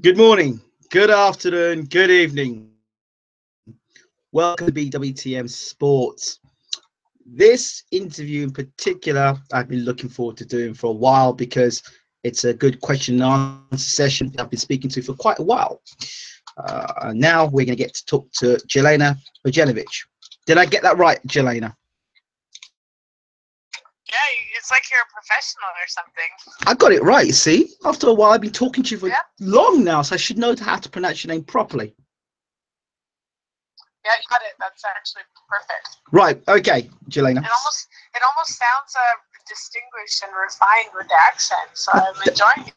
Good morning, good afternoon, good evening. Welcome to BWTM Sports. This interview in particular, I've been looking forward to doing for a while because it's a good question and answer session I've been speaking to for quite a while. Now we're going to get to talk to Jelena Mrdjenovich. Did I get that right, Jelena? Yeah, it's like you're a professional or something. I got it right, you see. After a while, I've been talking to you for long now, so I should know how to pronounce your name properly. Yeah, you got it. That's actually perfect. Right, okay, Jelena. It almost sounds distinguished and refined with the accent, so I'm enjoying it.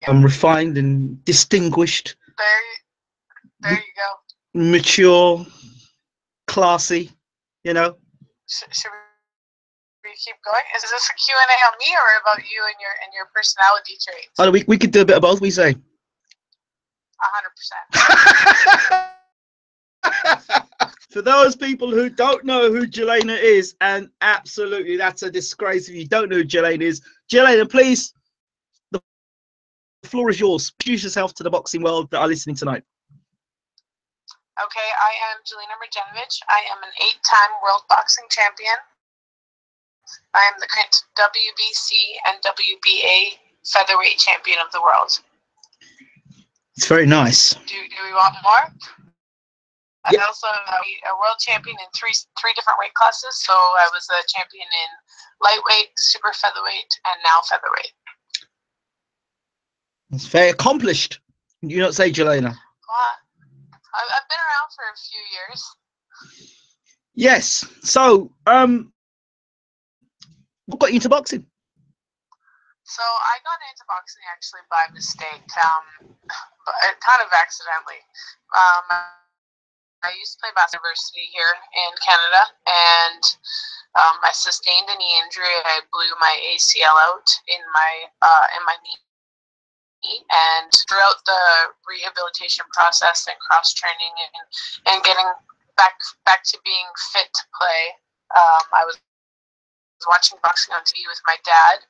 I'm refined and distinguished. There you go. Mature, classy, you know. Should we keep going? Is this a Q&A on me or about you and your personality traits? Oh, we could do a bit of both, we say. 100%. For those people who don't know who Jelena is, and absolutely that's a disgrace if you don't know who Jelena is. Jelena, please, the floor is yours. Introduce yourself to the boxing world that are listening tonight. Okay, I am Jelena Mrdjenovich. I am an 8-time world boxing champion. I am the current WBC and WBA featherweight champion of the world. It's very nice. Do we want more? Yep. I also am a world champion in three different weight classes. So I was a champion in lightweight, super featherweight, and now featherweight. It's very accomplished. You not say, Jelena? I've been around for a few years. Yes. So, what got you into boxing? So I got into boxing actually by mistake, but kind of accidentally. I used to play basketball university here in Canada, and I sustained a knee injury. I blew my ACL out in my knee. And throughout the rehabilitation process and cross training and getting back to being fit to play, I was watching boxing on TV with my dad,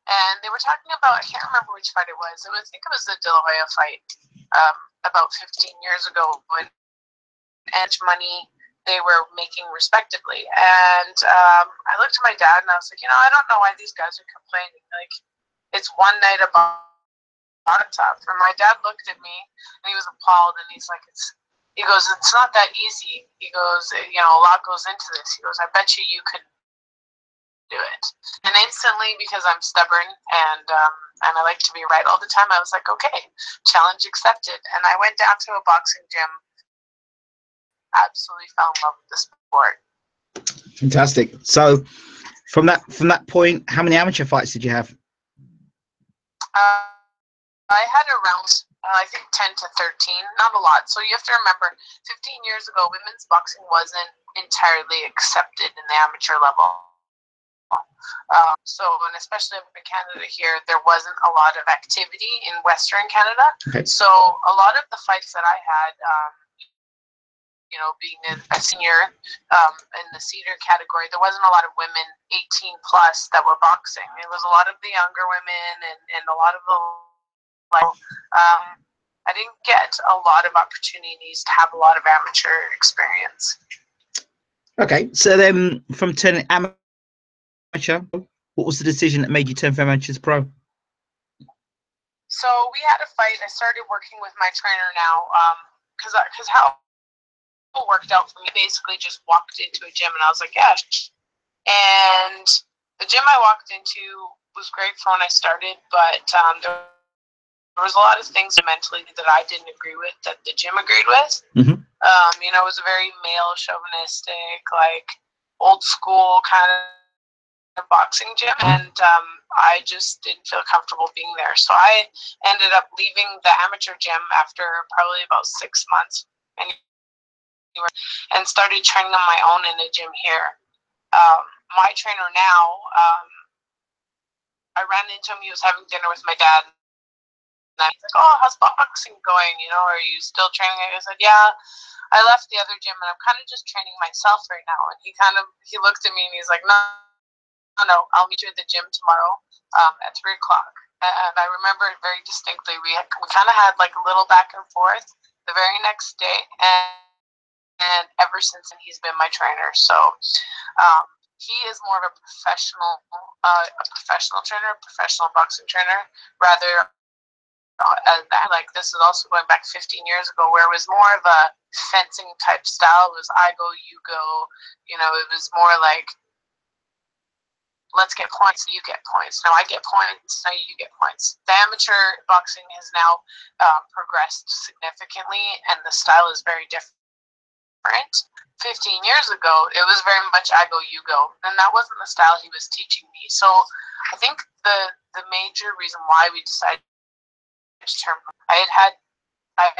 and they were talking about, I can't remember which fight it was. I think it was the De La Hoya fight about 15 years ago, when how much money they were making respectively. And I looked at my dad and I was like, I don't know why these guys are complaining. Like, it's one night about top. And my dad looked at me and he was appalled, and he's like, he goes, it's not that easy. He goes, a lot goes into this. He goes, I bet you could do it. And instantly, because I'm stubborn and I like to be right all the time, I was like, okay, challenge accepted. And I went down to a boxing gym, absolutely fell in love with the sport. Fantastic. So from that point, how many amateur fights did you have? I had around, I think, 10 to 13, not a lot. So you have to remember, 15 years ago, women's boxing wasn't entirely accepted in the amateur level. And especially up in Canada here, there wasn't a lot of activity in Western Canada. Okay. So a lot of the fights that I had, being a senior in the senior category, there wasn't a lot of women 18 plus that were boxing. It was a lot of the younger women and a lot of the I didn't get a lot of opportunities to have a lot of amateur experience. Okay, so then from turning amateur, what was the decision that made you turn from amateur to pro? So we had a fight. I started working with my trainer now because how it worked out for me, basically just walked into a gym and I was like, yeah. And the gym I walked into was great for when I started, but there was a lot of things mentally that I didn't agree with that the gym agreed with. Mm-hmm. It was a very male chauvinistic, like old school kind of boxing gym, and I just didn't feel comfortable being there. So I ended up leaving the amateur gym after probably about 6 months and started training on my own in a gym here. My trainer now, I ran into him. He was having dinner with my dad. And he's like, oh, how's boxing going? Are you still training? I said, yeah, I left the other gym and I'm kind of just training myself right now. And he looked at me and he's like, no, I'll meet you at the gym tomorrow at 3 o'clock. and I remember it very distinctly. We kind of had like a little back and forth the very next day, and ever since then he's been my trainer. So he is more of a professional trainer, a professional boxing trainer, rather. Like this is also going back 15 years ago, where it was more of a fencing type style. It was I go, you go. You know, it was more like, let's get points, you get points. Now I get points, now you get points. The amateur boxing has now progressed significantly, and the style is very different. 15 years ago, it was very much I go, you go, and that wasn't the style he was teaching me. So I think the major reason why we decided to turn, I had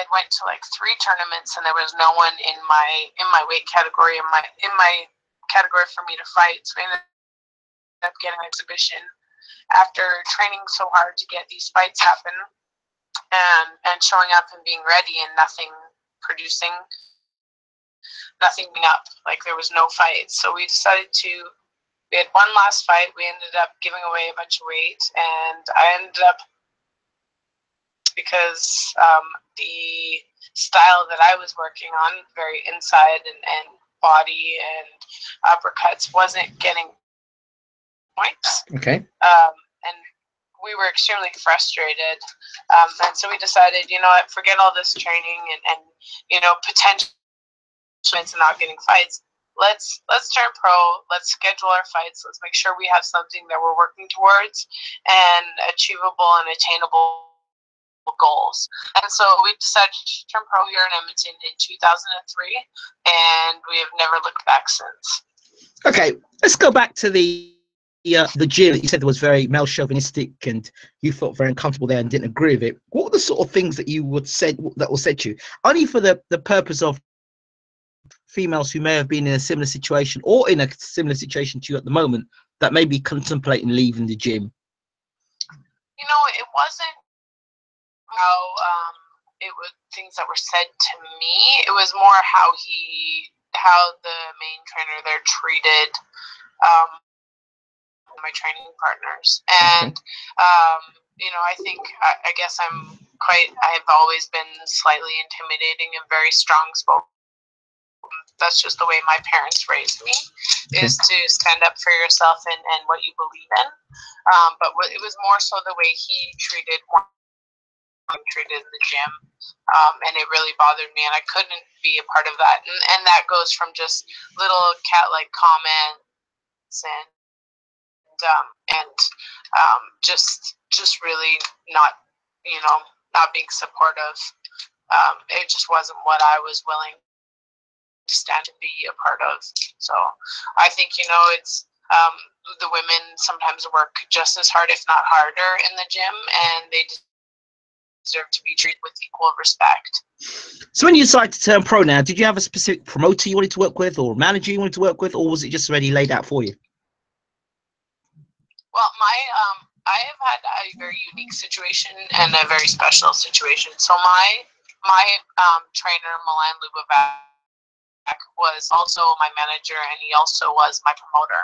went to like 3 tournaments, and there was no one in my weight category, in my category for me to fight. So I ended up getting an exhibition after training so hard to get these fights happen, and showing up and being ready, and nothing producing, nothing being up. Like there was no fight. So we decided we had one last fight. We ended up giving away a bunch of weight, and I ended up, because the style that I was working on, very inside and body and uppercuts, wasn't getting points. Okay. And we were extremely frustrated. And so we decided, you know what, forget all this training and you know, potential and not getting fights. Let's turn pro. Let's schedule our fights. Let's make sure we have something that we're working towards, and achievable and attainable goals. And so we decided to turn pro here in Edmonton in 2003, and we have never looked back since. Okay, let's go back to the gym that you said was very male chauvinistic, and you felt very uncomfortable there and didn't agree with it. What were the sort of things that you would said that were said to you, only for the purpose of females who may have been in a similar situation or in a similar situation to you at the moment that may be contemplating leaving the gym? You know, it wasn't how it was things that were said to me. It was more how the main trainer there treated my training partners. And you know, I think I guess I've always been slightly intimidating and very strong spoken. That's just the way my parents raised me, is to stand up for yourself and what you believe in. But it was more so the way he treated in the gym, and it really bothered me, and I couldn't be a part of that. And that goes from just little cat-like comments and just really not, you know, not being supportive. It just wasn't what I was willing to stand to be a part of. So I think, you know, it's the women sometimes work just as hard, if not harder, in the gym, and they deserve to be treated with equal respect. So when you decided to turn pro now, did you have a specific promoter you wanted to work with, or manager you wanted to work with, or was it just already laid out for you? Well, I have had a very unique situation and a very special situation. So my trainer, Milan Lubovac, was also my manager, and he also was my promoter.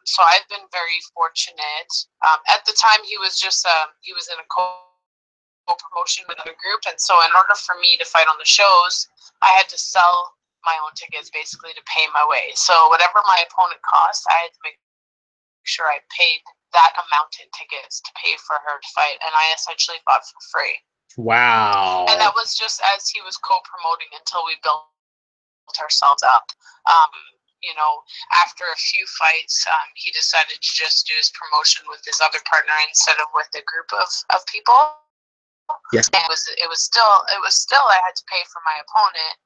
So I've been very fortunate. At the time, he was in a co-promotion with another group, and so in order for me to fight on the shows, I had to sell my own tickets basically to pay my way. So whatever my opponent cost, I had to make sure I paid that amount in tickets to pay for her to fight, and I essentially fought for free. Wow. And that was just as he was co-promoting until we built ourselves up. You know, after a few fights, he decided to just do his promotion with his other partner instead of with a group of people. Yes. And it was still I had to pay for my opponent,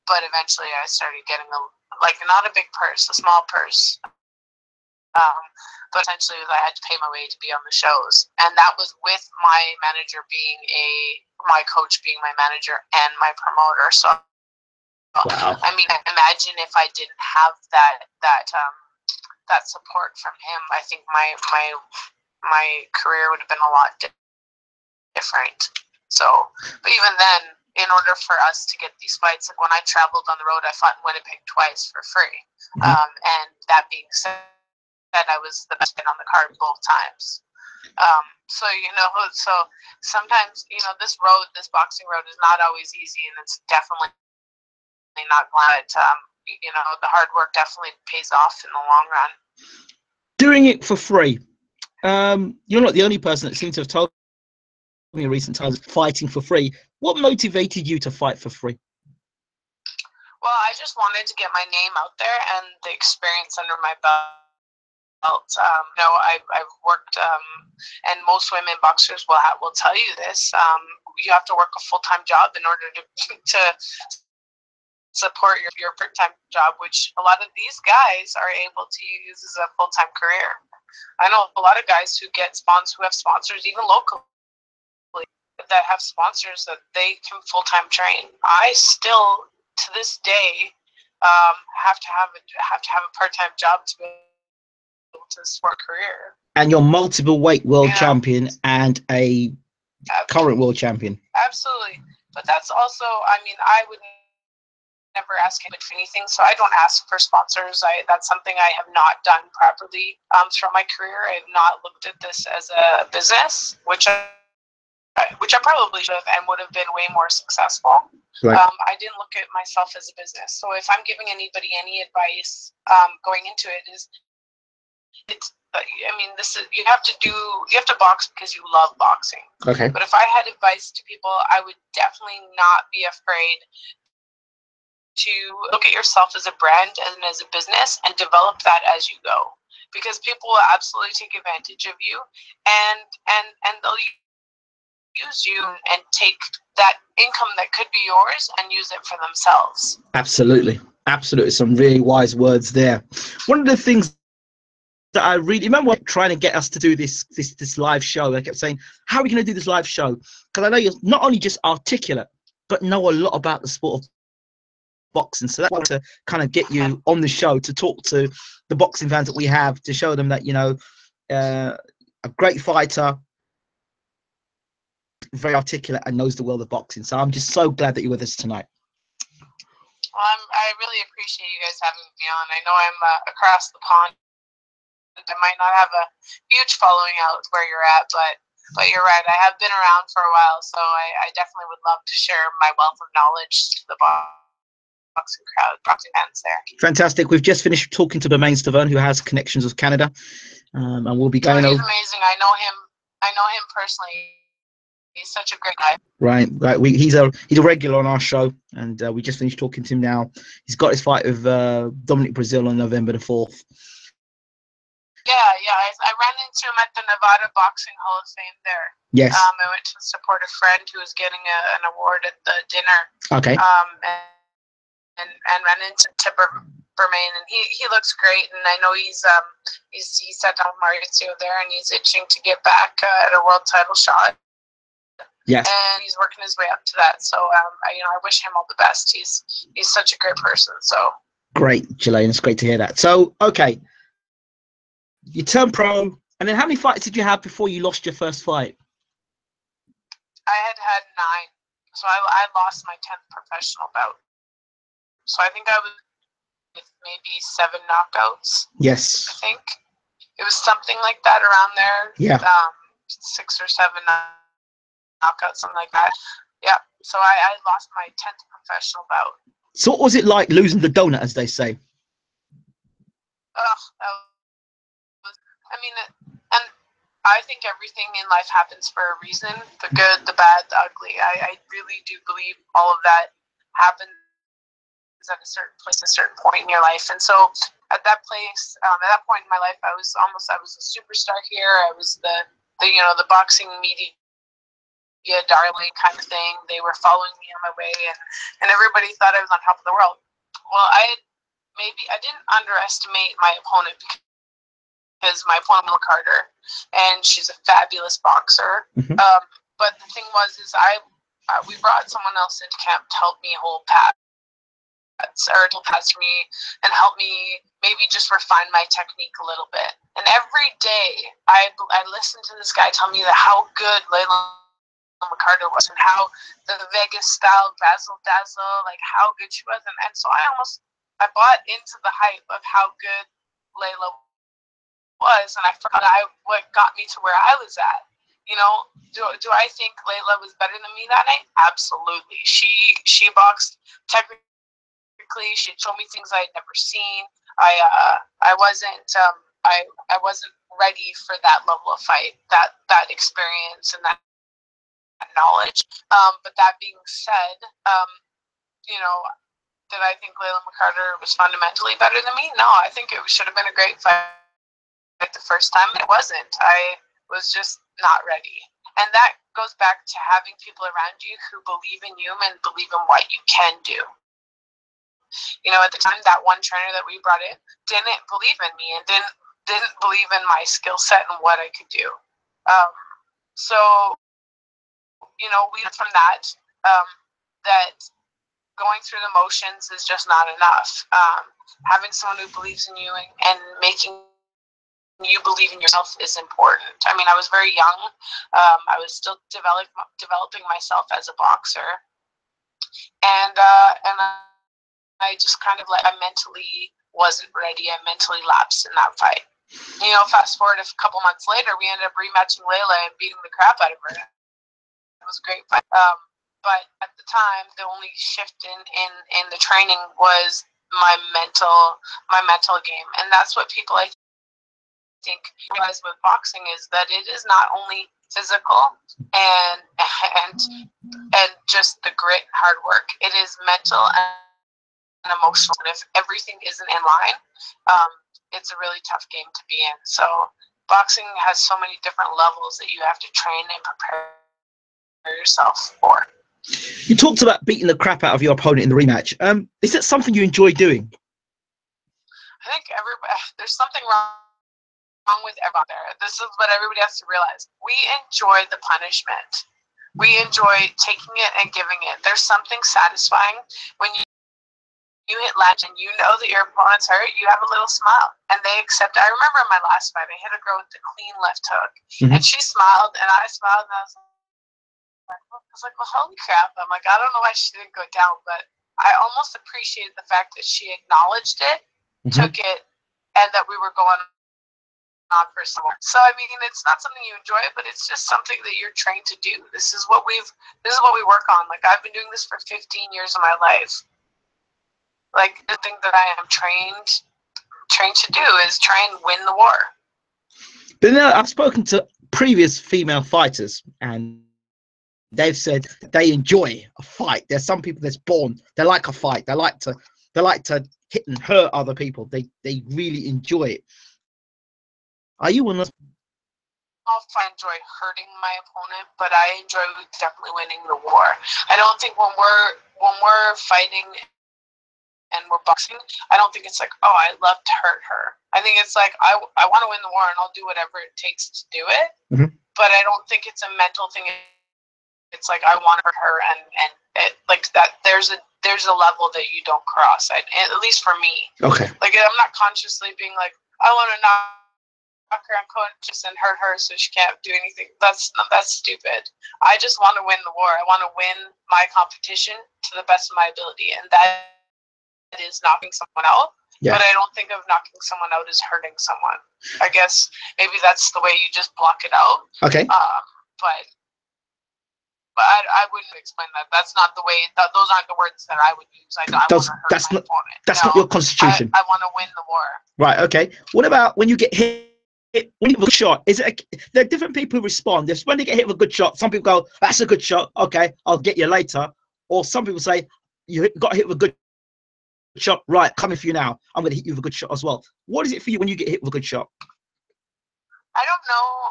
but eventually I started getting not a big purse, a small purse. But essentially I had to pay my way to be on the shows, and that was with my manager my coach being my manager and my promoter. So wow. I mean, imagine if I didn't have that support from him. I think my career would have been a lot different. So, but even then, in order for us to get these fights, like when I traveled on the road, I fought in Winnipeg twice for free. And that being said, I was the best man on the card both times. So so sometimes this boxing road is not always easy, and it's definitely not glad. The hard work definitely pays off in the long run. Doing it for free. You're not the only person that seems to have told me in recent times fighting for free. What motivated you to fight for free? Well, I just wanted to get my name out there and the experience under my belt. I've worked, and most women boxers will tell you this. You have to work a full-time job in order to support your part-time job, which a lot of these guys are able to use as a full-time career. I know a lot of guys who have sponsors, even locally, that have sponsors that they can full-time train. I still, to this day, have to have a part-time job to be able to support a career. And you're multiple weight world champion and a current world champion. Absolutely. But that's also, I would never ask anybody for anything, so I don't ask for sponsors. That's something I have not done properly throughout my career. I have not looked at this as a business, which I probably should have and would have been way more successful. Right. I didn't look at myself as a business. So if I'm giving anybody any advice going into it, you have to box because you love boxing. Okay. But if I had advice to people, I would definitely not be afraid to look at yourself as a brand and as a business and develop that as you go, because people will absolutely take advantage of you and they'll use you and take that income that could be yours and use it for themselves. Absolutely. Some really wise words there. One of the things that I really remember trying to get us to do this live show, I kept saying, how are we going to do this live show? Because I know you're not only just articulate, but know a lot about the sport of boxing. So that's why I want to kind of get you on the show to talk to the boxing fans that we have, to show them that, a great fighter, very articulate, and knows the world of boxing. So I'm just so glad that you're with us tonight. Well, I really appreciate you guys having me on. I know I'm across the pond. I might not have a huge following out where you're at, but you're right. I have been around for a while, so I definitely would love to share my wealth of knowledge to the boxing crowd, boxing fans there. Fantastic. We've just finished talking to Bermain Stavern, who has connections with Canada, and we'll be going over. He's amazing. I know him personally. He's such a great guy. Right. He's a regular on our show, and we just finished talking to him now. He's got his fight with Dominic Brazil on November the 4th. Yeah. I ran into him at the Nevada Boxing Hall of Fame there. Yes. I went to support a friend who was getting an award at the dinner. Okay. And ran into Bermain, and he looks great, and I know he sat down with Mauricio there, and he's itching to get back at a world title shot. Yes. And he's working his way up to that. So I wish him all the best. He's such a great person. So great, Jelena. It's great to hear that. So okay, you turned pro, and then how many fights did you have before you lost your first fight? I had 9. So I lost my 10th professional bout. So I think I was with maybe 7 knockouts. Yes. I think it was something like that around there. Yeah. 6 or 7 knockouts, something like that. Yeah. So I lost my 10th professional bout. So what was it like losing the donut, as they say? And I think everything in life happens for a reason. The good, the bad, the ugly. I really do believe all of that happens at a certain place, a certain point in your life. And so at that place, at that point in my life, I was a superstar here. I was the boxing media darling kind of thing. They were following me on my way, and everybody thought I was on top of the world. Well, I didn't underestimate my opponent, because my opponent was Carter, and she's a fabulous boxer. Mm-hmm. But the thing was, we brought someone else into camp to help me hold pads for me and help me maybe just refine my technique a little bit. And every day I listened to this guy tell me that how good Layla McCarter was, and how the Vegas style razzle dazzle, like how good she was. And so I bought into the hype of how good Layla was, and I forgot what got me to where I was at. You know, do I think Layla was better than me that night? Absolutely. She boxed technically. She showed me things I had never seen. I wasn't I wasn't ready for that level of fight, that experience and that knowledge. But that being said, you know, did I think Layla McCarter was fundamentally better than me? No, I think it should have been a great fight the first time. It wasn't. I was just not ready. And that goes back to having people around you who believe in you and believe in what you can do. You know, at the time, that one trainer that we brought in didn't believe in me and didn't believe in my skill set and what I could do. So, you know, we from that, that going through the motions is just not enough. Having someone who believes in you and making you believe in yourself is important. I mean, I was very young. I was still developing myself as a boxer, and I just kind of I mentally wasn't ready. I mentally lapsed in that fight. You know, fast forward a couple months later, we ended up rematching Layla and beating the crap out of her. It was a great fight. But at the time, the only shift in the training was my mental game, and that's what people I think realize with boxing is that it is not only physical and just the grit and hard work. It is mental and emotional. And if everything isn't in line, it's a really tough game to be in. So boxing has so many different levels that you have to train and prepare yourself for. You talked about beating the crap out of your opponent in the rematch. Is that something you enjoy doing? I think there's something wrong with everyone there. This is what everybody has to realize. We enjoy the punishment. We enjoy taking it and giving it. There's something satisfying when you hit ledge and you know that your opponent's hurt. You have a little smile and they accept it. I remember in my last fight, I hit a girl with a clean left hook, and she smiled and I smiled, and I was like, well, holy crap. I'm like, I don't know why she didn't go down, but I almost appreciated the fact that she acknowledged it, took it, and that we were going on for someone. So I mean, it's not something you enjoy, but it's just something that you're trained to do. This is what we work on. Like, I've been doing this for 15 years of my life. Like, the thing that I am trained to do is try and win the war. But now I've spoken to previous female fighters, and they've said they enjoy a fight. There's some people that's born, they like a fight. They like to hit and hurt other people. They really enjoy it. Are you one of those? I enjoy hurting my opponent, but I enjoy definitely winning the war. I don't think when we're fighting and we're boxing, I don't think it's like, oh, I love to hurt her. I think it's like, I want to win the war and I'll do whatever it takes to do it. But I don't think it's a mental thing. It's like, I want to hurt her, and it, like that. There's a level that you don't cross. At least for me. Okay. Like, I'm not consciously being like, I want to knock her unconscious and hurt her so she can't do anything. That's stupid. I just want to win the war. I want to win my competition to the best of my ability, and that is knocking someone out. Yeah. But I don't think of knocking someone out as hurting someone. I guess maybe that's the way you just block it out. Okay. But I wouldn't explain that. That's not the way. Those aren't the words that I would use. I want to hurt my opponent. That's not your constitution. I want to win the war. Right. Okay. What about when you get hit? When you have a shot, there are different people who respond. When they get hit with a good shot, some people go, "That's a good shot. Okay, I'll get you later." Or some people say, "You got hit with a good shot. Right, coming for you now. I'm going to hit you with a good shot as well." What is it for you when you get hit with a good shot? I don't know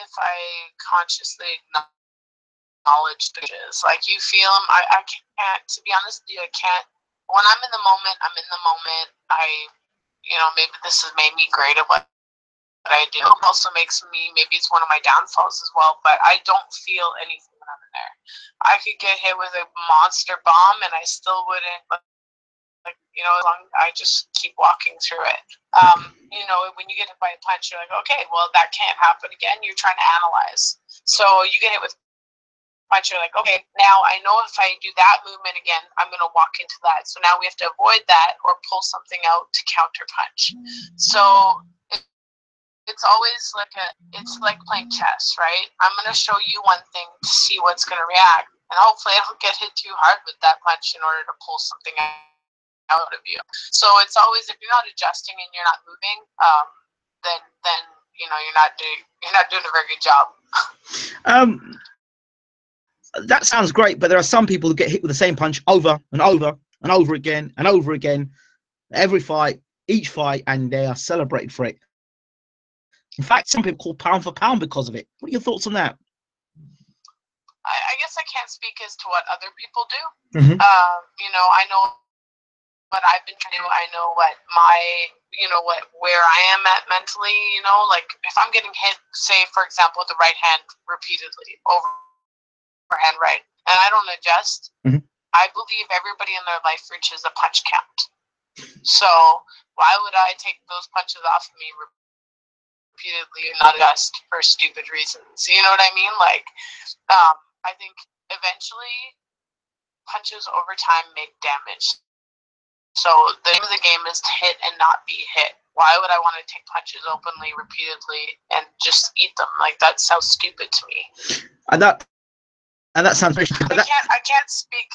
if I consciously acknowledge things. Like, you feel them. I can't, to be honest with you, I can't. When I'm in the moment, I'm in the moment. Maybe this has made me great at what I do. It also makes me, maybe it's one of my downfalls as well, but I don't feel anything when I'm in there. I could get hit with a monster bomb and I still wouldn't, as long as I just keep walking through it. When you get hit by a punch, you're like, okay, well, that can't happen again. You're trying to analyze. So you get hit with a punch, you're like, okay, now I know if I do that movement again, I'm going to walk into that. So now we have to avoid that or pull something out to counter punch. So it's always like it's like playing chess, right? I'm going to show you one thing to see what's going to react. And hopefully I don't get hit too hard with that punch in order to pull something out of you. So it's always, if you're not adjusting and you're not moving, then you know you're not doing a very good job. That sounds great, but there are some people who get hit with the same punch over and over and over again and over again, every fight, each fight, and they are celebrated for it. In fact, some people call pound for pound because of it. What are your thoughts on that? I guess I can't speak as to what other people do. Mm-hmm. You know, I know what I've been trying to do. I know what where I am at mentally. You know, like if I'm getting hit, say for example, with the right hand repeatedly, overhand right, and I don't adjust, mm-hmm. I believe everybody in their life reaches a punch count. So why would I take those punches off of me repeatedly and not adjust for stupid reasons? You know what I mean? Like, I think eventually punches over time make damage. So the name of the game is to hit and not be hit. Why would I want to take punches openly, repeatedly, and just eat them? Like, that sounds stupid to me. And that sounds very. I can't speak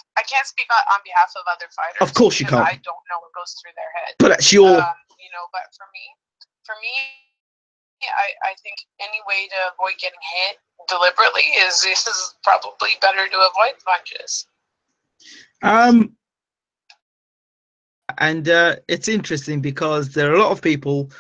on behalf of other fighters. Of course you can't. I don't know what goes through their head. But that's your. You know, but for me, I think any way to avoid getting hit deliberately is probably better to avoid punches. And it's interesting because there are a lot of people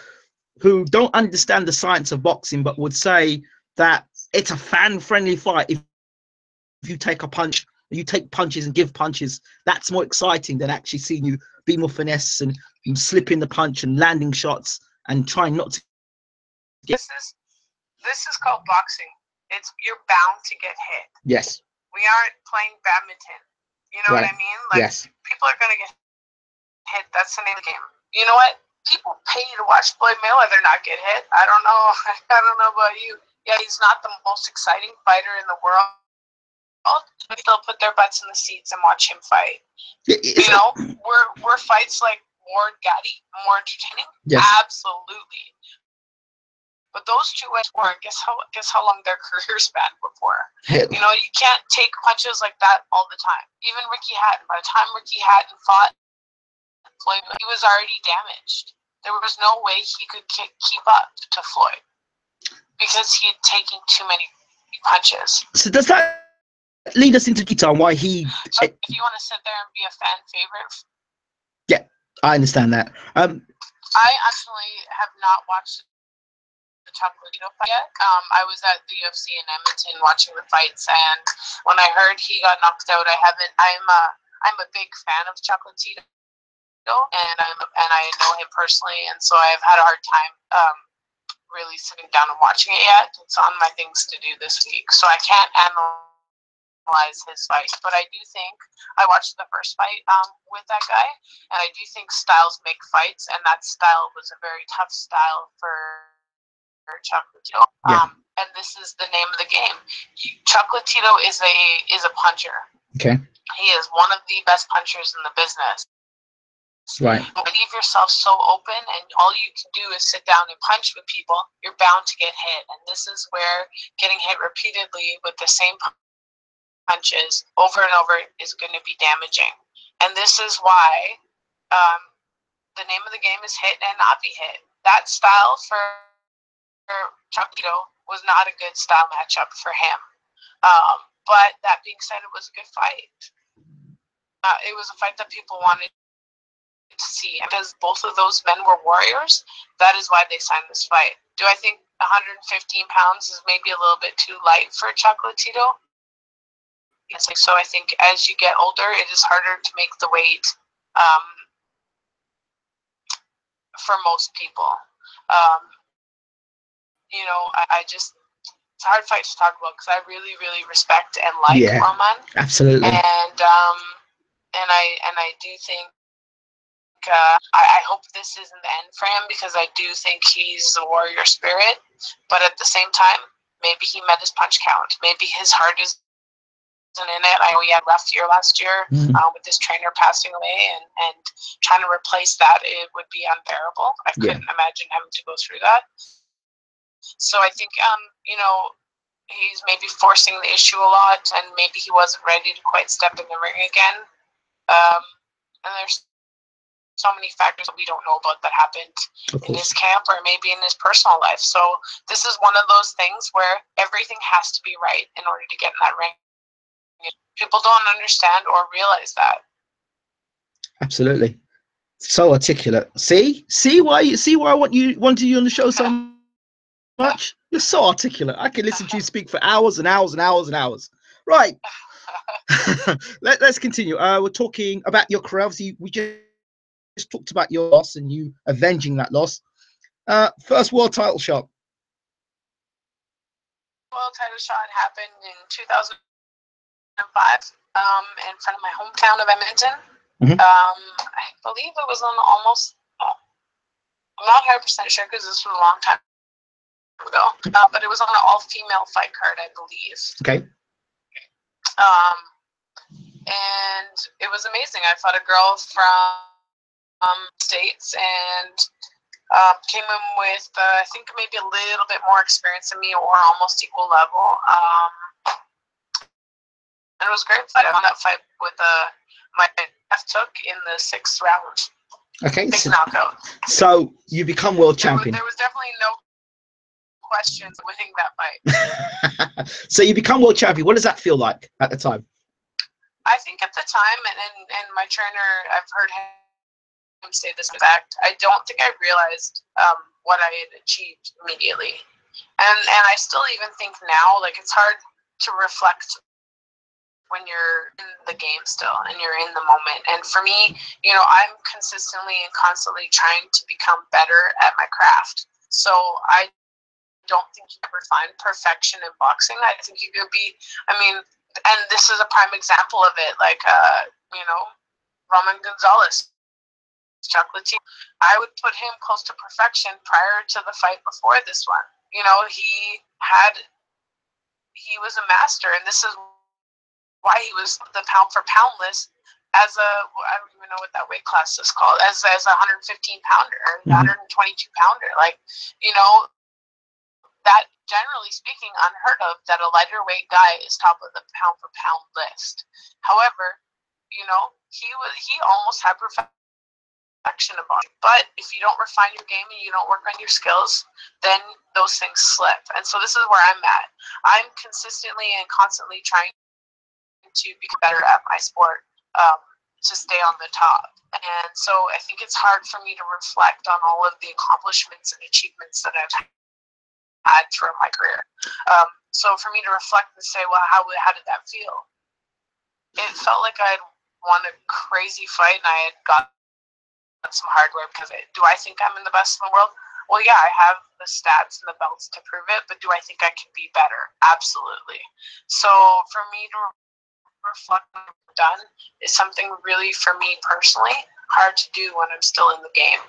who don't understand the science of boxing, but would say that it's a fan-friendly fight. If you take a punch, you take punches and give punches, that's more exciting than actually seeing you be more finesse and slipping the punch and landing shots and trying not to. This is called boxing. You're bound to get hit. Yes. We aren't playing badminton. You know right. what I mean? Like, yes. People are going to get hit. That's the name of the game. You know what? People pay to watch Floyd Mayweather not get hit. I don't know. I don't know about you. Yeah, he's not the most exciting fighter in the world, but they'll put their butts in the seats and watch him fight. You know, were fights like Ward Gatti more entertaining? Yes. Absolutely. But those two went for it. Guess how long their career span before. Hit. You know, you can't take punches like that all the time. Even Ricky Hatton. By the time Ricky Hatton fought Floyd, he was already damaged. There was no way he could keep up to Floyd because he had taken too many punches. So does that lead us into detail on why he? So if you want to sit there and be a fan favorite, yeah, I understand that. I actually have not watched the Chocolatito fight yet. I was at the UFC in Edmonton watching the fights, and when I heard he got knocked out, I'm a big fan of Chocolatito. And I know him personally, and so I've had a hard time really sitting down and watching it yet. It's on my things to do this week, so I can't analyze his fight. But I do think I watched the first fight with that guy, and I do think styles make fights, and that style was a very tough style for Chocolatito. Yeah. And this is the name of the game. Chocolatito is a puncher. Okay. He is one of the best punchers in the business. Right. Leave yourself so open, and all you can do is sit down and punch with people. You're bound to get hit, and this is where getting hit repeatedly with the same punches over and over is going to be damaging. And this is why the name of the game is hit and not be hit. That style for Chocolatito was not a good style matchup for him. But that being said, it was a good fight. It was a fight that people wanted to see, because both of those men were warriors. That is why they signed this fight. Do I think 115 pounds is maybe a little bit too light for Chocolatito? Yes. So I think as you get older, it is harder to make the weight for most people. You know, it's a hard fight to talk about because I really, really respect and like Roman. Absolutely. And I do think I hope this isn't the end for him, because I do think he's a warrior spirit. But at the same time, maybe he met his punch count. Maybe his heart isn't in it. I know he had a rough year last year with his trainer passing away, and trying to replace that, it would be unbearable. I couldn't imagine having to go through that. So I think, you know, he's maybe forcing the issue a lot, and maybe he wasn't ready to quite step in the ring again. And there's so many factors that we don't know about that happened in his camp or maybe in his personal life. So this is one of those things where everything has to be right in order to get in that ring. People don't understand or realize that. Absolutely. So articulate. See why I wanted you on the show so much. You're so articulate. I could listen to you speak for hours and hours and hours and hours. Right. Let's continue. We're talking about your career. Obviously, we just talked about your loss and you avenging that loss. First world title shot. World title shot happened in 2005 in front of my hometown of Edmonton. I believe it was on almost, I'm not 100% sure because this was a long time ago, but it was on an all-female fight card, I believe. Okay. And it was amazing. I fought a girl from States and came in with, I think, maybe a little bit more experience than me or almost equal level. And it was a great fight. I won that fight with my F took in the 6th round. Okay. Big knockout. So you become world champion. There was definitely no questions winning that fight. So you become world champion. What does that feel like at the time? I think at the time, and my trainer, I've heard him say this fact, I don't think I realized what I had achieved immediately. And I still even think now, like, it's hard to reflect when you're in the game still and you're in the moment. And for me, you know, I'm consistently and constantly trying to become better at my craft. So I don't think you ever find perfection in boxing. I think you could be, I mean, and this is a prime example of it, like, you know, Gonzalez, chocolate tea. I would put him close to perfection prior to the fight before this one. You know, he was a master, and this is why he was the pound for pound list as a, I don't even know what that weight class is called, as a 115 pounder, 122 pounder. Like, you know, that, generally speaking, unheard of that a lighter weight guy is top of the pound for pound list. However, you know, he almost had perfection about it. But if you don't refine your game and you don't work on your skills, then those things slip. And so this is where I'm at. I'm consistently and constantly trying to become better at my sport, to stay on the top. And so I think it's hard for me to reflect on all of the accomplishments and achievements that I've had throughout my career. So for me to reflect and say, well, how did that feel? It felt like I had won a crazy fight and I had got some hardware because of it. Do I think I'm in the best in the world? Well, yeah, I have the stats and the belts to prove it, but do I think I can be better? Absolutely. So for me to reflect on what I've done is something really, for me personally, hard to do when I'm still in the game.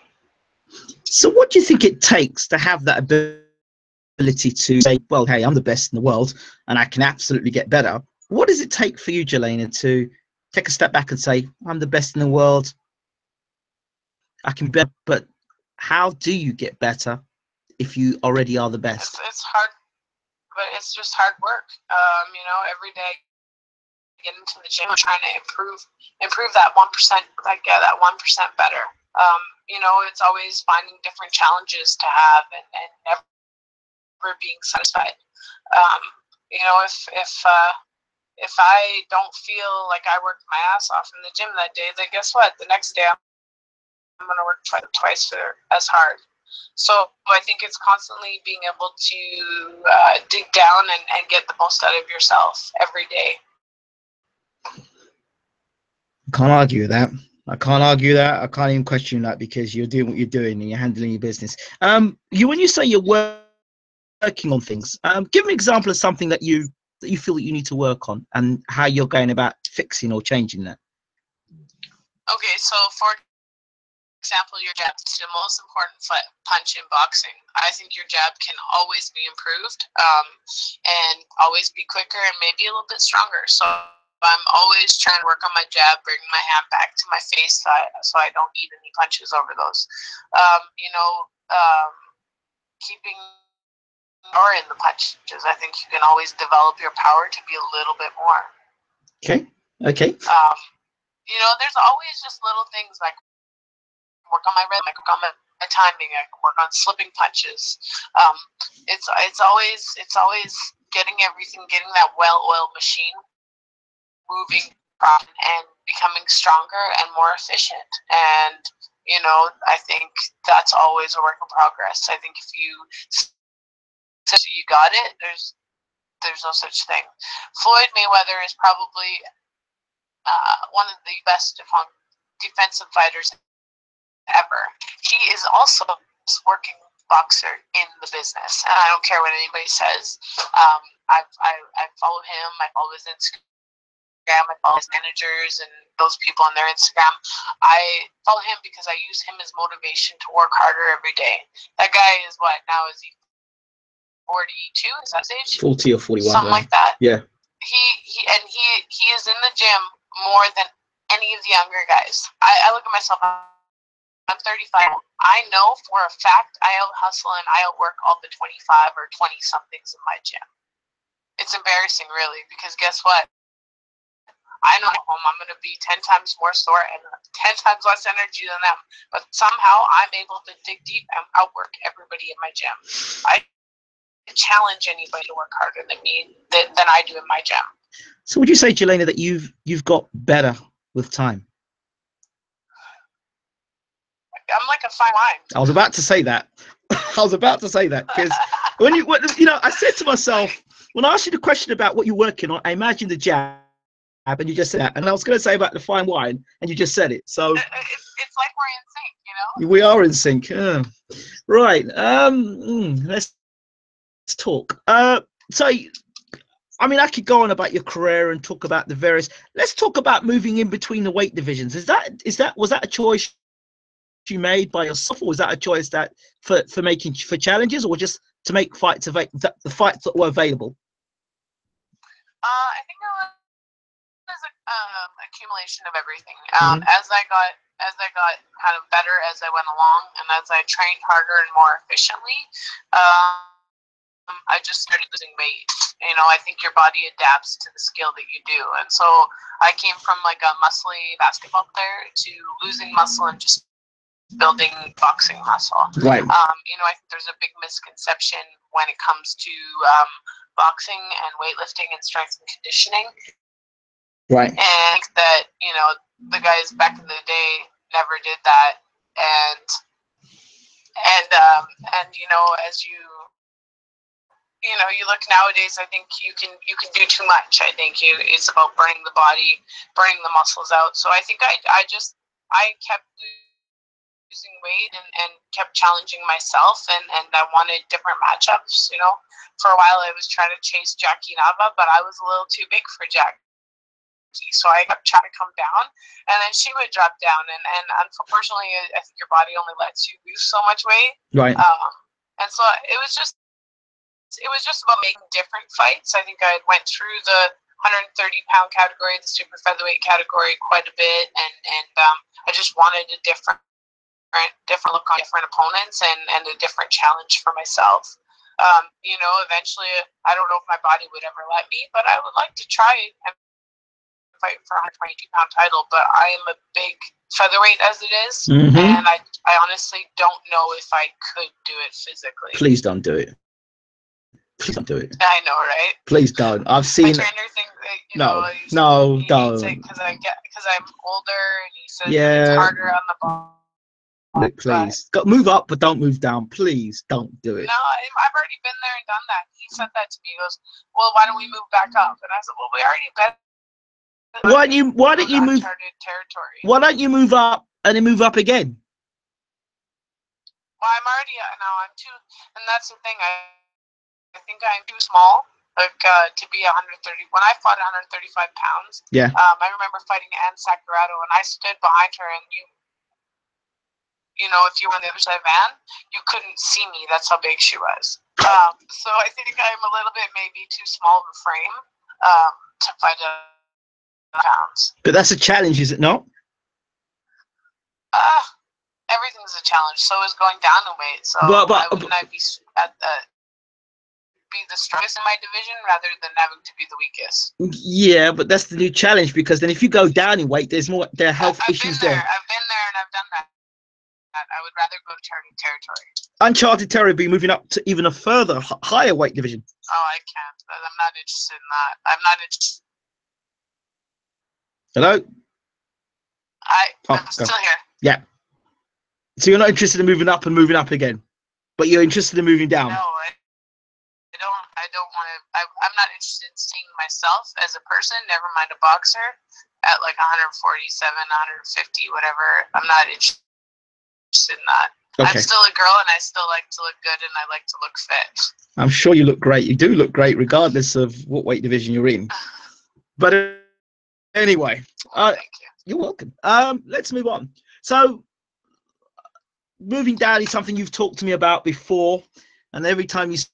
So what do you think it takes to have that ability to say, well, hey, I'm the best in the world and I can absolutely get better? What does it take for you, Jelena, to take a step back and say, I'm the best in the world, I can be better, but how do you get better if you already are the best? It's hard, but it's just hard work. You know, every day get into the gym trying to improve that 1%, like that 1% better. You know, it's always finding different challenges to have and never being satisfied. You know, if I don't feel like I worked my ass off in the gym that day, then guess what? The next day I'm going to work twice as hard. So I think it's constantly being able to dig down and get the most out of yourself every day. Can't argue with that. I can't argue that. I can't even question that because you're doing what you're doing and you're handling your business. When you say you're working on things, give an example of something that you feel that you need to work on and how you're going about fixing or changing that. Okay, so for example, your jab is the most important punch in boxing. I think your jab can always be improved, and always be quicker and maybe a little bit stronger. So I'm always trying to work on my jab, bring my hand back to my face so I don't eat any punches over those. You know, keeping or in the punches. I think you can always develop your power to be a little bit more. Okay. Okay. You know, there's always just little things like work on my rhythm, like work on my timing, I can work on slipping punches. It's always getting that well-oiled machine moving and becoming stronger and more efficient. And you know, I think that's always a work in progress. I think if you got it, there's no such thing. Floyd Mayweather is probably one of the best defensive fighters ever. He is also a working boxer in the business, and I don't care what anybody says. I follow him. I follow his Instagram. I follow his managers and those people on their Instagram. I follow him because I use him as motivation to work harder every day. That guy is what now? Is he 42? Is that his age? 40 or 41. Something like that. Yeah. He is in the gym more than any of the younger guys. I look at myself. I'm 35. I know for a fact I out hustle and I outwork all the 25 or 20 somethings in my gym. It's embarrassing, really, because guess what? I know at home I'm going to be 10 times more sore and 10 times less energy than them. But somehow I'm able to dig deep and outwork everybody in my gym. I challenge anybody to work harder than me than I do in my gym. So would you say, Jelena, that you've got better with time? I'm like a fine wine. I was about to say that. Because when you know, I said to myself, when I asked you the question about what you're working on, I imagined the jab, and you just said that. And I was going to say about the fine wine, and you just said it. So it's like we're in sync, you know. We are in sync. Right. Let's talk. So, I mean, I could go on about your career and talk about the various. Let's talk about moving in between the weight divisions. Was that a choice you made by yourself, or was that a choice that for challenges, or just to make fights the fights that were available? I think it was an accumulation of everything. As I got kind of better as I went along, and as I trained harder and more efficiently, I just started losing weight. You know, I think your body adapts to the skill that you do, and so I came from like a muscly basketball player to losing muscle and just building boxing muscle. Right. You know, I think there's a big misconception when it comes to boxing and weightlifting and strength and conditioning. Right. And I think that, you know, the guys back in the day never did that. And you know, as you look nowadays, I think you can do too much. I think it's about burning the body, burning the muscles out. So I think I kept losing weight and kept challenging myself, and I wanted different matchups. You know, for a while I was trying to chase Jackie Nava, but I was a little too big for Jackie, so I kept trying to come down, and then she would drop down, and unfortunately I think your body only lets you lose so much weight. Right. And so it was just about making different fights. I think I went through the 130-pound category, the super featherweight category quite a bit, and I just wanted a different look on different opponents and a different challenge for myself. You know, eventually, I don't know if my body would ever let me, but I would like to try and fight for a 122-pound title. But I am a big featherweight as it is, and I honestly don't know if I could do it physically. Please don't do it. Please don't do it. I know, right? Please don't. I've seen. My trainer thinks that, don't. Because I'm older, and he says it's harder on the ball. Please, move up, but don't move down. Please don't do it. No, I've already been there and done that. He said that to me. He goes, "Well, why don't we move back up?" And I said, "Well, we already been." Why don't you move? Territory. Why don't you move up and then move up again? Well, I'm already I'm too, and that's the thing. I think I'm too small, like to be 130. When I fought 135 pounds, yeah. I remember fighting Ann Sakurado, and I stood behind her, and you know, if you were on the other side of Ann, you couldn't see me. That's how big she was. So I think I'm a little bit maybe too small of a frame to fight pounds. But that's a challenge, is it not? Everything's a challenge. So is going down in weight. So why wouldn't I be at the be the strongest in my division rather than having to be the weakest. Yeah, but that's the new challenge, because then if you go down in weight, there are health issues there. I've been there and I've done that. I would rather go to charting territory. Uncharted territory, be moving up to even a further higher weight division. Oh, I can't. I'm not interested in that. I'm not interested. Hello? I'm still here. Yeah. So you're not interested in moving up and moving up again, but you're interested in moving down. No, I don't want to. I'm not interested in seeing myself as a person, never mind a boxer, at like 147, 150, whatever. I'm not interested in that. Okay. I'm still a girl and I still like to look good and I like to look fit. I'm sure you look great. You do look great regardless of what weight division you're in. But anyway, thank you. You're welcome. Let's move on. So moving down is something you've talked to me about before, and every time you say,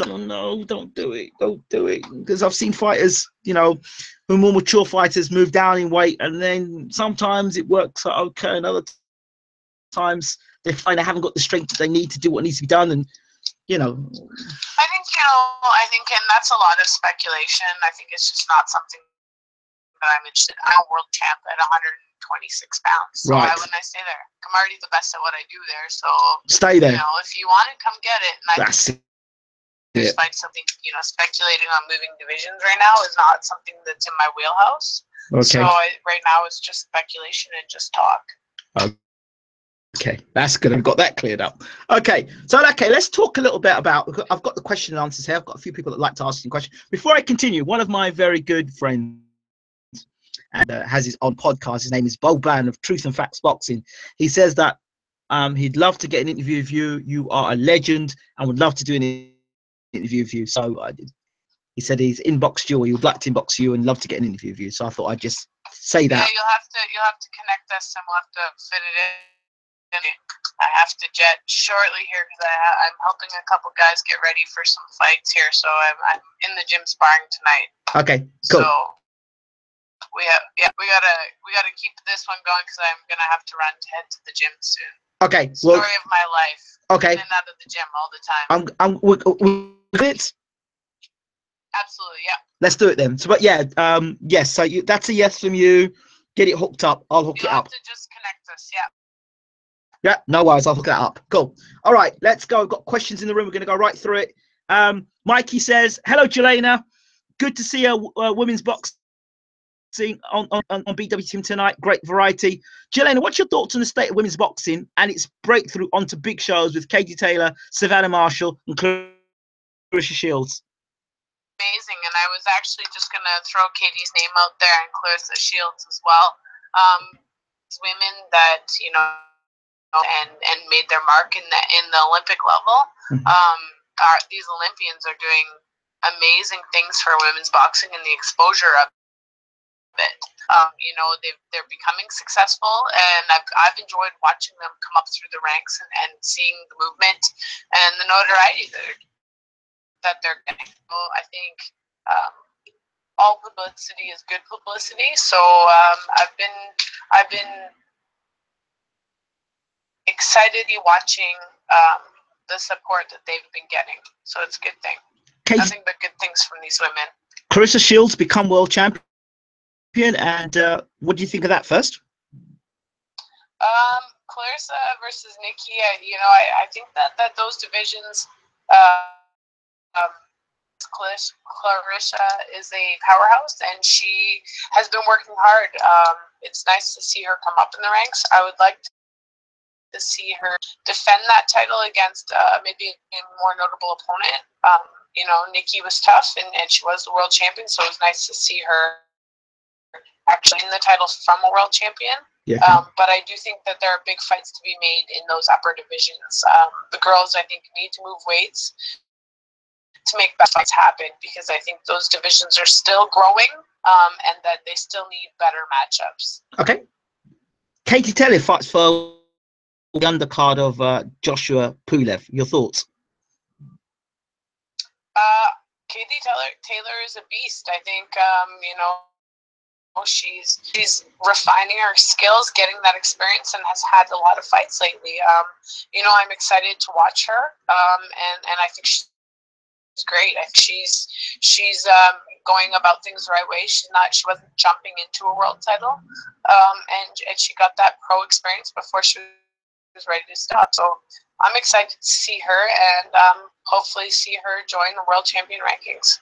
oh, no, don't do it, because I've seen fighters, you know, who are more mature fighters, move down in weight, and then sometimes it works out okay, and other times they find they haven't got the strength that they need to do what needs to be done, and you know. I think, and that's a lot of speculation. I think it's just not something that I'm interested in. I'm a world champ at 126 pounds. So right. Why wouldn't I stay there? I'm already the best at what I do there. So stay there. You know, if you want it, come get it. And that's it. Despite something, you know, speculating on moving divisions right now is not something that's in my wheelhouse. Okay. So right now it's just speculation and just talk. Okay, that's good. I've got that cleared up. Okay, so let's talk a little bit about. I've got the question and answers here. I've got a few people that like to ask you questions. Before I continue, one of my very good friends and has his own podcast. His name is Bo Ban of Truth and Facts Boxing. He says that he'd love to get an interview with you. You are a legend and would love to do an interview with you. So he said he's inboxed you, or he would like to inbox you and love to get an interview with you. So I thought I'd just say that. Yeah, you'll have to connect us and we'll have to fit it in. I have to jet shortly here because I'm helping a couple guys get ready for some fights here. So I'm in the gym sparring tonight. Okay, cool. So we gotta keep this one going because I'm gonna have to head to the gym soon. Okay. Story of my life. Okay. In and out of the gym all the time. I'm with it. Absolutely, yeah. Let's do it then. So, but yeah, yes. So that's a yes from you. Get it hooked up. I'll hook it up. You have to just connect us, yeah. Yeah, no worries. I'll hook that up. Cool. All right, let's go. We've got questions in the room. We're going to go right through it. Mikey says, hello, Jelena. Good to see a women's boxing on BWTM tonight. Great variety. Jelena, what's your thoughts on the state of women's boxing and its breakthrough onto big shows with Katie Taylor, Savannah Marshall, and Clarissa Shields? Amazing. And I was actually just going to throw Katie's name out there and Clarissa Shields as well. Women that, you know, and made their mark in the Olympic level. These Olympians are doing amazing things for women's boxing and the exposure of it. You know, they're becoming successful, and I've enjoyed watching them come up through the ranks and seeing the movement and the notoriety that they're getting. So I think all publicity is good publicity. So I've been excitedly watching the support that they've been getting. So it's a good thing. Nothing but good things from these women. Clarissa Shields become world champion, and what do you think of that first? Clarissa versus Nikki, you know, I think that those divisions, Clarissa is a powerhouse, and she has been working hard. It's nice to see her come up in the ranks. I would like to see her defend that title against maybe a more notable opponent. You know, Nikki was tough, and she was the world champion, so it was nice to see her actually win the title from a world champion. Yeah. But I do think that there are big fights to be made in those upper divisions. The girls, I think, need to move weights to make best fights happen, because I think those divisions are still growing, and that they still need better matchups. Okay. Katie Taylor fights for the undercard of Joshua Pulev. Your thoughts? Katie Taylor is a beast. I think you know, she's refining her skills, getting that experience, and has had a lot of fights lately. You know, I'm excited to watch her, and I think she's great. And she's going about things the right way. She wasn't jumping into a world title, and she got that pro experience before she was ready to stop. So I'm excited to see her, and hopefully see her join the world champion rankings.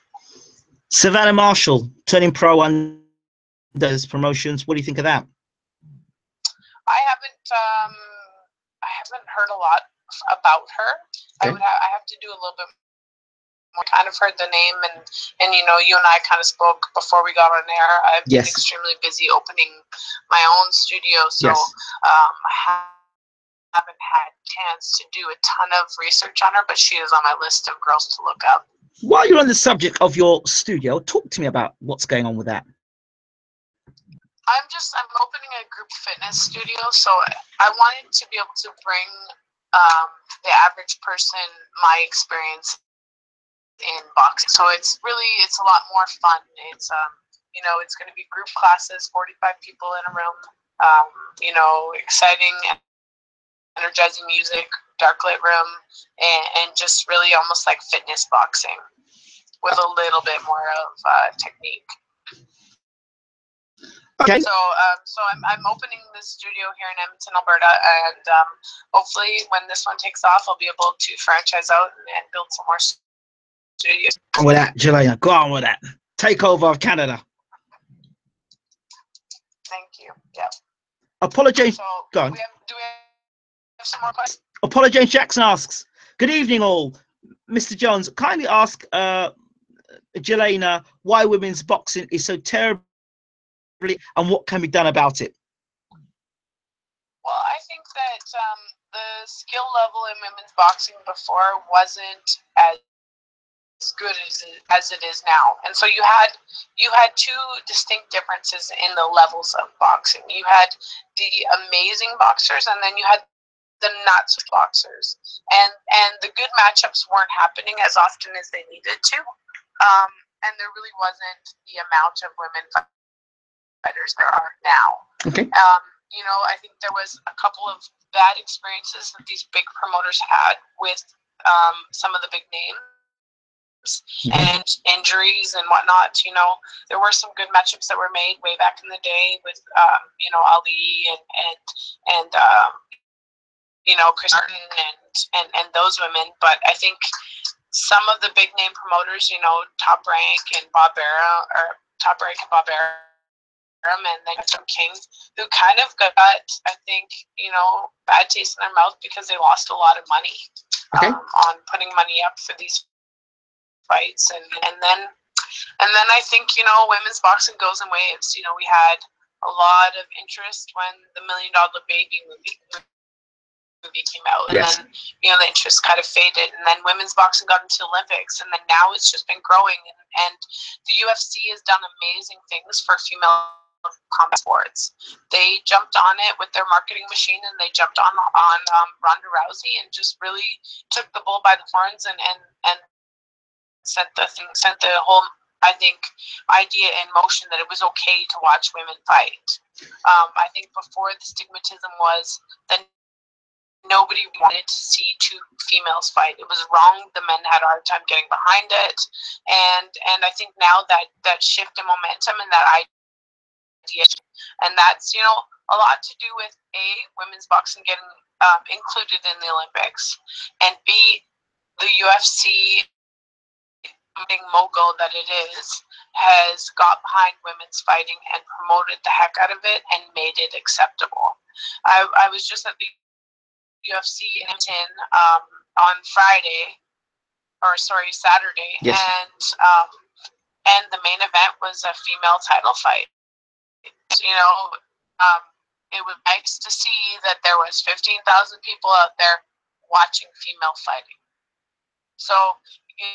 Savannah Marshall turning pro under those promotions. What do you think of that? I haven't heard a lot about her. Okay. I have to do a little bit more. Kind of heard the name, and you know, you and I kind of spoke before we got on air. I've been extremely busy opening my own studio, so I haven't had a chance to do a ton of research on her, but she is on my list of girls to look up. While you're on the subject of your studio, talk to me about what's going on with that. I'm opening a group fitness studio, so I wanted to be able to bring the average person my experience in boxing. So it's a lot more fun. It's you know, it's going to be group classes, 45 people in a room. You know, exciting, energizing music, dark lit room, and just really almost like fitness boxing with a little bit more of technique. Okay. So I'm opening this studio here in Edmonton, Alberta, and hopefully when this one takes off, I'll be able to franchise out and build some more studios. Go on with that, Jelena. Go on with that. Takeover of Canada. Thank you. Yeah. Apollo James. So Go on. do we have some more questions? Apollo James Jackson asks, "Good evening, all. Mr. Jones, kindly ask Jelena why women's boxing is so terrible, and what can be done about it?" Well, I think that the skill level in women's boxing before wasn't as good as it is now, and so you had two distinct differences in the levels of boxing. You had the amazing boxers, and then you had the not so boxers, and the good matchups weren't happening as often as they needed to, and there really wasn't the amount of women fighters there are now. Okay. You know, I think there was a couple of bad experiences that these big promoters had with some of the big names and injuries and whatnot. You know, there were some good matchups that were made way back in the day with you know, Ali and you know, Chris Martin and those women. But I think some of the big name promoters, you know, Top Rank and Bob Arum, and then some King, who kind of got, I think, you know, bad taste in their mouth because they lost a lot of money on putting money up for these fights, and then I think, you know, women's boxing goes in waves. You know, we had a lot of interest when the $1 Million Baby movie came out, and then, you know, the interest kind of faded, and then women's boxing got into the Olympics, and then now it's just been growing, and the UFC has done amazing things for female combat sports. They jumped on it with their marketing machine, and they jumped on Ronda Rousey and just really took the bull by the horns and sent the whole, I think, idea in motion that it was okay to watch women fight. I think before, the stigmatism was that nobody wanted to see two females fight. It was wrong. The men had a hard time getting behind it, and I think now that shift in momentum and that idea, and that's, you know, a lot to do with A, women's boxing getting included in the Olympics, and B, the UFC, being mogul that it is, has got behind women's fighting and promoted the heck out of it and made it acceptable. I was just at the UFC in Edmonton on Saturday, and the main event was a female title fight. You know, it was nice to see that there was 15,000 people out there watching female fighting. So, you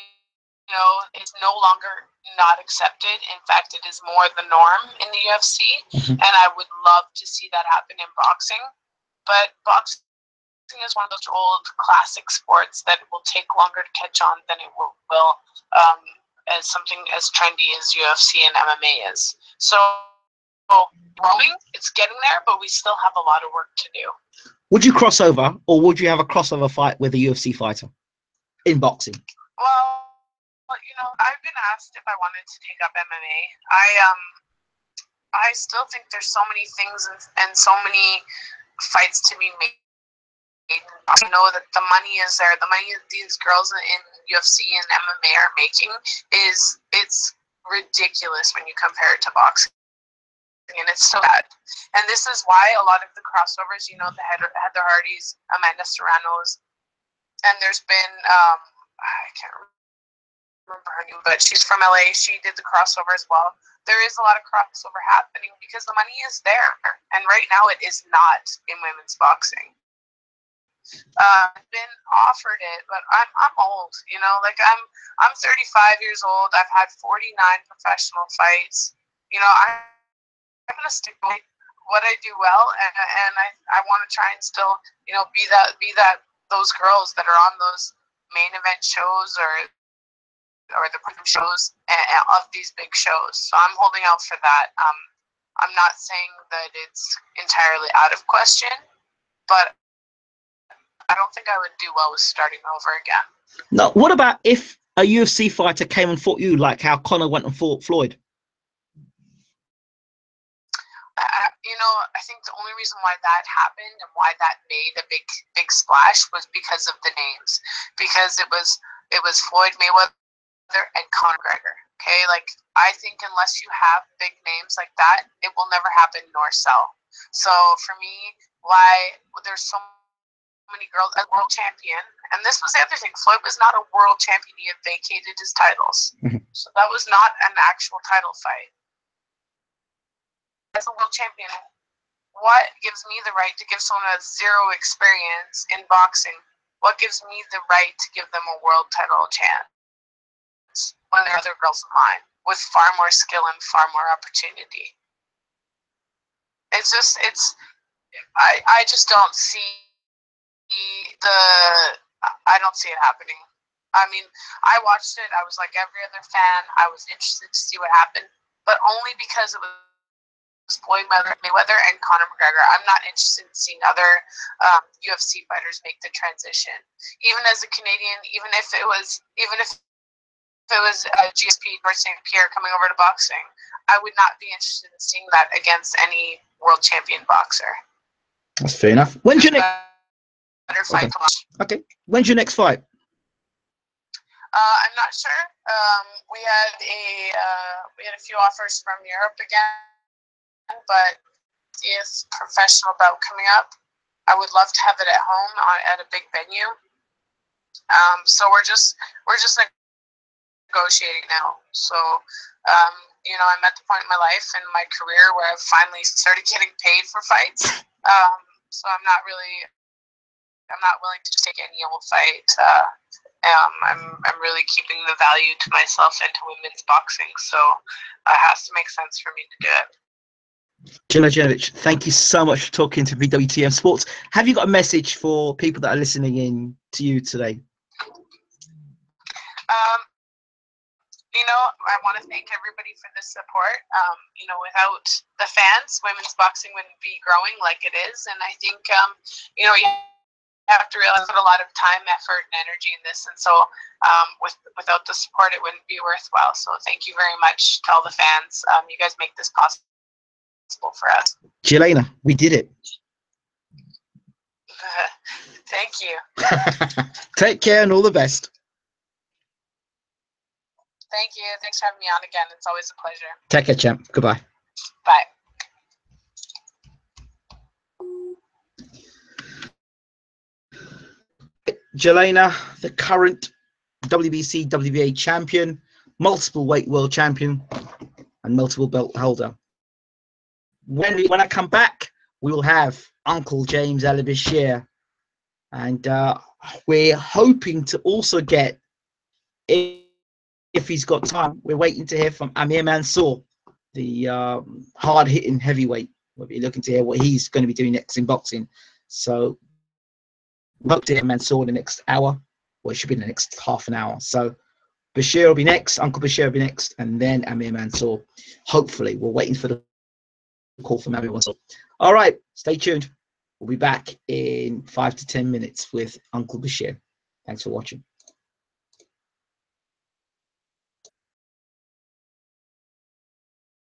know, it's no longer not accepted. In fact, it is more the norm in the UFC, and I would love to see that happen in boxing. But boxing is one of those old classic sports that will take longer to catch on than it will as something as trendy as UFC and MMA is. So, growing, it's getting there, but we still have a lot of work to do. Would you cross over, or would you have a crossover fight with a UFC fighter in boxing? Well, I've been asked if I wanted to take up MMA. I still think there's so many things and so many fights to be made. I know that the money is there. The money these girls in UFC and MMA are making it's ridiculous when you compare it to boxing, and it's so bad. And this is why a lot of the crossovers, the Heather Hardys, Amanda Serrano's, and there's been I can't remember her name, but she's from LA. She did the crossover as well. There is a lot of crossover happening because the money is there, and right now it is not in women's boxing. I've been offered it, but I'm old. I'm 35 years old. I've had 49 professional fights. I'm gonna stick with what I do well, and I want to try and still be that those girls that are on those main event shows or the shows of these big shows. So I'm holding out for that. I'm not saying that it's entirely out of question, but I don't think I would do well with starting over again. No, what about if a UFC fighter came and fought you, like how Conor went and fought Floyd? I think the only reason why that happened and why that made a big splash was because of the names. Because it was Floyd Mayweather and Conor McGregor. Okay, I think unless you have big names like that, it will never happen nor sell. So for me, why there's so many girls as world champion, and this was the other thing. Floyd was not a world champion; he had vacated his titles, so that was not an actual title fight. As a world champion, what gives me the right to give someone who has zero experience in boxing? What gives me the right to give them a world title chance when there are other girls in line with far more skill and far more opportunity? I just don't see I don't see it happening. I mean, I watched it. I was like every other fan. I was interested to see what happened, but only because it was Floyd Mayweather and Conor McGregor. I'm not interested in seeing other UFC fighters make the transition. Even as a Canadian, even if it was a GSP or St. Pierre coming over to boxing, I would not be interested in seeing that against any world champion boxer. That's fair enough. When's your next fight? Okay. When's your next fight? I'm not sure. We had a few offers from Europe again, but it's professional bout coming up. I would love to have it at home at a big venue. So we're just negotiating now. So I'm at the point in my life and my career where I've finally started getting paid for fights. So I'm not willing to just take any old fight. I'm really keeping the value to myself and to women's boxing. So it has to make sense for me to do it. Jelena Mrdjenovich, thank you so much for talking to BWTM Sports. Have you got a message for people that are listening in to you today? I want to thank everybody for the support. Without the fans, women's boxing wouldn't be growing like it is. And I think, you have to realize that a lot of time, effort, and energy in this. And so without the support, it wouldn't be worthwhile. So thank you very much to all the fans. You guys make this possible for us. Jelena, we did it. Thank you. Take care and all the best. Thank you. Thanks for having me on again. It's always a pleasure. Take care, champ. Goodbye. Bye. Jelena, the current WBC, WBA champion, multiple weight world champion, and multiple belt holder. When I come back, we will have Uncle James Alibashir, and we're hoping to also get, if he's got time, we're waiting to hear from Amir Mansour, the hard-hitting heavyweight. We'll be looking to hear what he's going to be doing next in boxing. So we'll hope to hear Mansour in the next hour, or it should be in the next half an hour. So Bashir will be next, Uncle Bashir will be next, and then Amir Mansour. Hopefully, we're waiting for the call from Amir Mansour. All right, stay tuned. We'll be back in 5 to 10 minutes with Uncle Bashir. Thanks for watching.